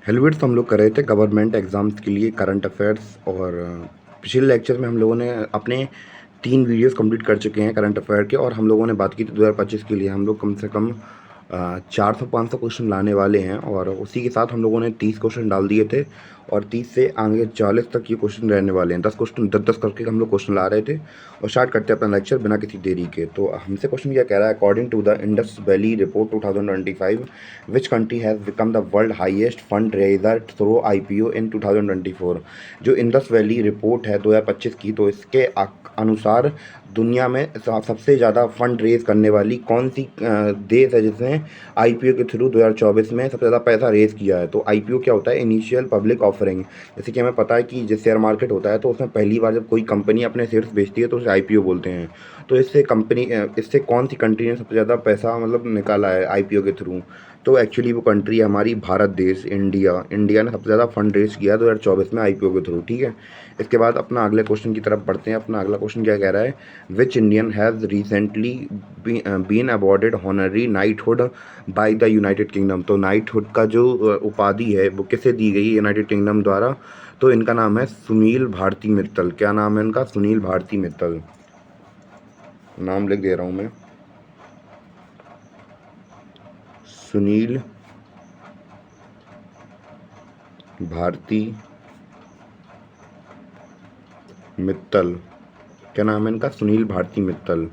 हेलविट्स हम लोग कर रहे थे गवर्नमेंट एग्ज़ाम्स के लिए करंट अफेयर्स। और पिछले लेक्चर में हम लोगों ने अपने 3 वीडियोस कंप्लीट कर चुके हैं करंट अफेयर के। और हम लोगों ने बात की थी 2025 के लिए हम लोग कम से कम 400-500 क्वेश्चन लाने वाले हैं। और उसी के साथ हम लोगों ने 30 क्वेश्चन डाल दिए थे और 30 से आगे 40 तक ये क्वेश्चन रहने वाले हैं। 10 क्वेश्चन 10-10 करके हम लोग क्वेश्चन ला रहे थे। और स्टार्ट करते हैं अपना लेक्चर बिना किसी देरी के। तो हमसे क्वेश्चन क्या कह रहा है, according to the Indus valley report 2025 which country has become the world highest fund raiser through IPO in 2024। जो इंडस वैली रिपोर्ट है 2025 की, तो इसके अनुसार दुनिया में सबसे ज़्यादा फंड रेज करने वाली कौन सी देश है जिसने IPO के थ्रू 2024 में सबसे ज़्यादा पैसा रेज किया है। तो IPO क्या होता है, इनिशियल पब्लिक ऑफरिंग। जैसे कि हमें पता है कि जैसे शेयर मार्केट होता है तो उसमें पहली बार जब कोई कंपनी अपने शेयर्स बेचती है तो उसे IPO बोलते हैं। तो इससे कौन सी कंट्री ने सबसे ज़्यादा पैसा मतलब निकाला है IPO के थ्रू, तो एक्चुअली वो कंट्री है हमारी भारत देश, इंडिया ने सबसे ज़्यादा फंड रेज किया 2024 में IPO के थ्रू। ठीक है, इसके बाद अपना अगले क्वेश्चन की तरफ बढ़ते हैं। अपना अगला क्वेश्चन क्या कह रहा है, which Indian has recently been awarded honorary knighthood by the United Kingdom. तो नाइटहुड का जो उपाधि है वो किसे दी गई यूनाइटेड किंगडम द्वारा, तो इनका नाम है सुनील भारती मित्तल। क्या नाम है इनका, सुनील भारती मित्तल। नाम लिख दे रहा हूँ मैं, सुनील भारती मित्तल। क्या नाम है इनका, सुनील भारती मित्तल।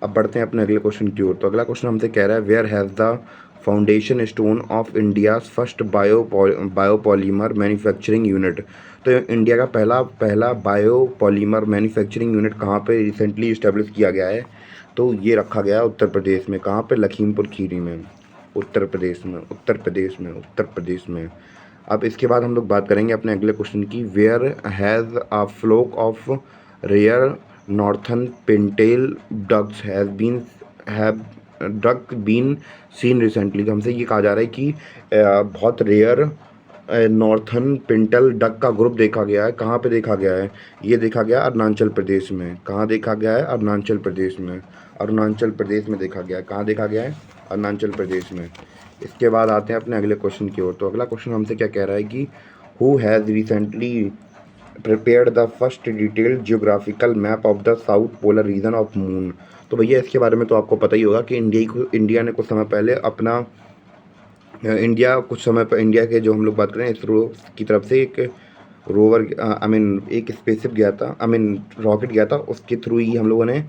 अब बढ़ते हैं अपने अगले क्वेश्चन की ओर। तो अगला क्वेश्चन हमसे कह रहा है, where has the foundation stone of India's first biopolymer manufacturing unit. तो इंडिया का पहला पहला बायोपॉलीमर मैन्युफैक्चरिंग यूनिट कहाँ पे रिसेंटली इस्टेब्लिश किया गया है, तो ये रखा गया है उत्तर प्रदेश में। कहाँ पे, लखीमपुर खीरी में, उत्तर प्रदेश में। अब इसके बाद हम लोग बात करेंगे अपने अगले क्वेश्चन की, where has a flock of rare northern pintail ducks have duck been seen recently. तो हमसे ये कहा जा रहा है कि बहुत रेयर नॉर्थन पिंटल डक का ग्रुप देखा गया है। कहाँ पे देखा गया है, ये देखा गया अरुणाचल प्रदेश में। कहाँ देखा गया है, अरुणाचल प्रदेश में। अरुणाचल प्रदेश में देखा गया है। कहाँ देखा गया है, अरुणाचल प्रदेश में। इसके बाद आते हैं अपने अगले क्वेश्चन की ओर। तो अगला क्वेश्चन हमसे क्या कह रहा है कि who has recently prepared the first detailed geographical map of the south polar region of moon. तो भैया इसके बारे में तो आपको पता ही होगा कि इंडिया ने कुछ समय पहले अपना इंडिया के जो हम लोग बात करें इसरो की तरफ से एक रोवर एक स्पेसशिप गया था, रॉकेट गया था। उसके थ्रू ही हम लोगों ने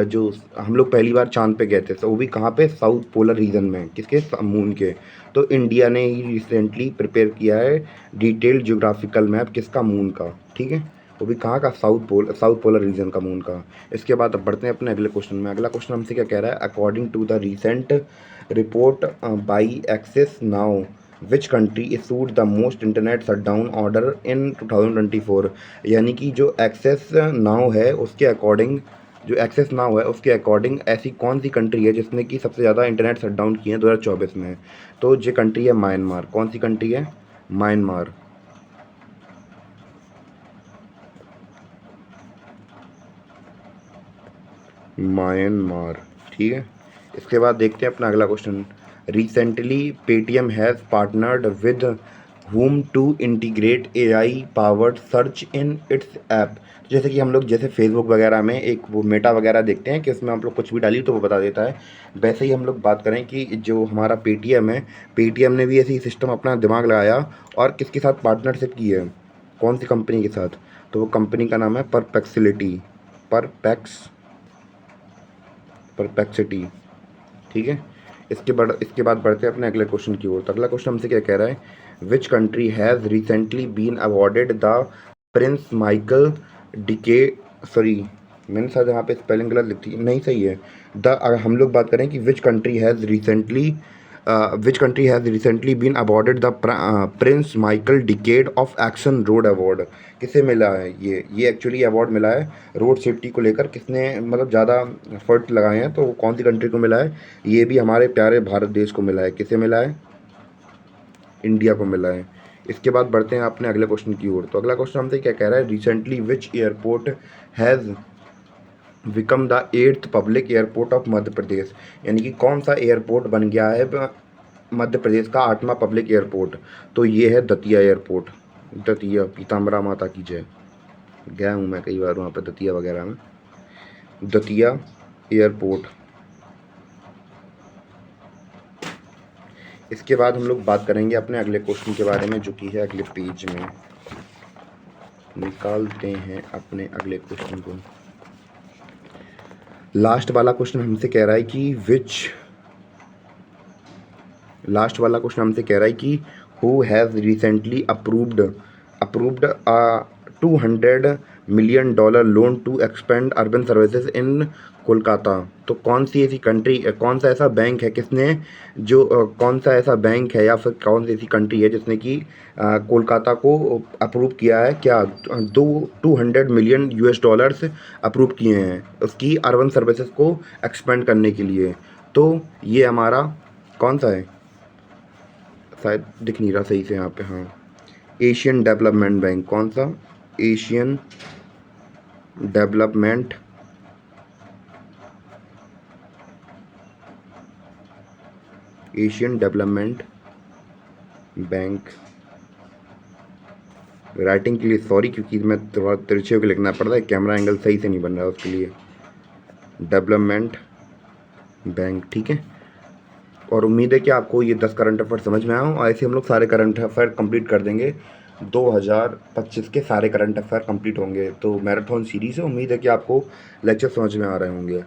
जो हम लोग पहली बार चांद पे गए थे, तो वो भी कहाँ पे, साउथ पोलर रीजन में, किसके, मून के। तो इंडिया ने ही रिसेंटली प्रिपेयर किया है डिटेल्ड जियोग्राफिकल मैप, किसका, मून का। ठीक है, वो भी कहाँ का, साउथ पोलर रीजन का, मून का। इसके बाद अब बढ़ते हैं अपने अगले क्वेश्चन में। अगला क्वेश्चन हमसे क्या कह रहा है, according to the recent report by Access Now which country issued the most internet shutdown order in 2024। यानी कि जो एक्सेस नाउ है उसके अकॉर्डिंग ऐसी कौन सी कंट्री है जिसने कि सबसे ज़्यादा इंटरनेट शटडाउन किए हैं 2024 में। तो ये कंट्री है म्यांमार। कौन सी कंट्री है, म्यांमार। म्यांमार, ठीक है। इसके बाद देखते हैं अपना अगला question, recently Paytm has partnered with whom to integrate AI powered search in its app. जैसे कि हम लोग जैसे फेसबुक वगैरह में एक वो मेटा वगैरह देखते हैं कि उसमें हम लोग कुछ भी डाली तो वो बता देता है, वैसे ही हम लोग बात करें कि जो हमारा पेटीएम है, पेटीएम ने भी ऐसी सिस्टम अपना दिमाग लगाया और किसके साथ पार्टनरशिप की है, कौन सी कंपनी के साथ, तो वो कंपनी का नाम है परपेक्सिटी। ठीक है, इसके बाद बढ़ते हैं अपने अगले क्वेश्चन की ओर। तो अगला क्वेश्चन हमसे क्या कह रहा है, which country has recently been awarded the Prince Michael decade, sorry मैंने शायद यहाँ पे स्पेलिंग गलत लिखी, नहीं सही है। अगर हम लोग बात करें कि which country has recently been awarded the Prince Michael decade of action road award. किसे मिला है ये एक्चुअली अवार्ड मिला है रोड सेफ्टी को लेकर, किसने मतलब ज़्यादा एफर्ट लगाए हैं, तो वो कौन सी कंट्री को मिला है, ये भी हमारे प्यारे भारत देश को मिला है। किसे मिला है, इंडिया को मिला है। इसके बाद बढ़ते हैं अपने अगले क्वेश्चन की ओर। तो अगला क्वेश्चन हमसे क्या कह रहा है, recently which airport has become the 8th public airport of Madhya Pradesh. यानी कि कौन सा एयरपोर्ट बन गया है मध्य प्रदेश का 8वां पब्लिक एयरपोर्ट? तो ये है दतिया एयरपोर्ट। दतिया, पीताम्बरा माता की जय। गया हूँ मैं कई बार वहाँ पर दतिया वगैरह में। दतिया एयरपोर्ट। इसके बाद हम लोग बात करेंगे अपने अगले क्वेश्चन के बारे में, जो कि है अगले पेज में। निकालते हैं अपने अगले क्वेश्चन को। लास्ट वाला क्वेश्चन हमसे कह रहा है कि who has recently approved a $200 million loan to expand urban services in Kolkata? तो कौन सी ऐसी कंट्री, कौन सा ऐसा बैंक है कौन सा ऐसा बैंक है या फिर कौन सी ऐसी कंट्री है जिसने कि कोलकाता को अप्रूव किया है? क्या 200 मिलियन US डॉलर्स अप्रूव किए हैं उसकी अर्बन सर्विसेज को एक्सपेंड करने के लिए? तो ये हमारा कौन सा है, शायद दिख नहीं रहा सही से यहाँ पे। हाँ, एशियन डेवलपमेंट बैंक। कौन सा? Asian development bank. राइटिंग के लिए सॉरी, क्योंकि मैं थोड़ा तिरछे होकर लिखना पड़ रहा है, कैमरा एंगल सही से नहीं बन रहा है उसके लिए। डेवलपमेंट बैंक, ठीक है। और उम्मीद है कि आपको ये 10 करंट अफेयर समझ में आया हो। ऐसे हम लोग सारे करंट अफेयर कंप्लीट कर देंगे। 2025 के सारे करंट अफेयर कंप्लीट होंगे। तो मैराथन सीरीज़ है, उम्मीद है कि आपको लेक्चर समझ में आ रहे होंगे।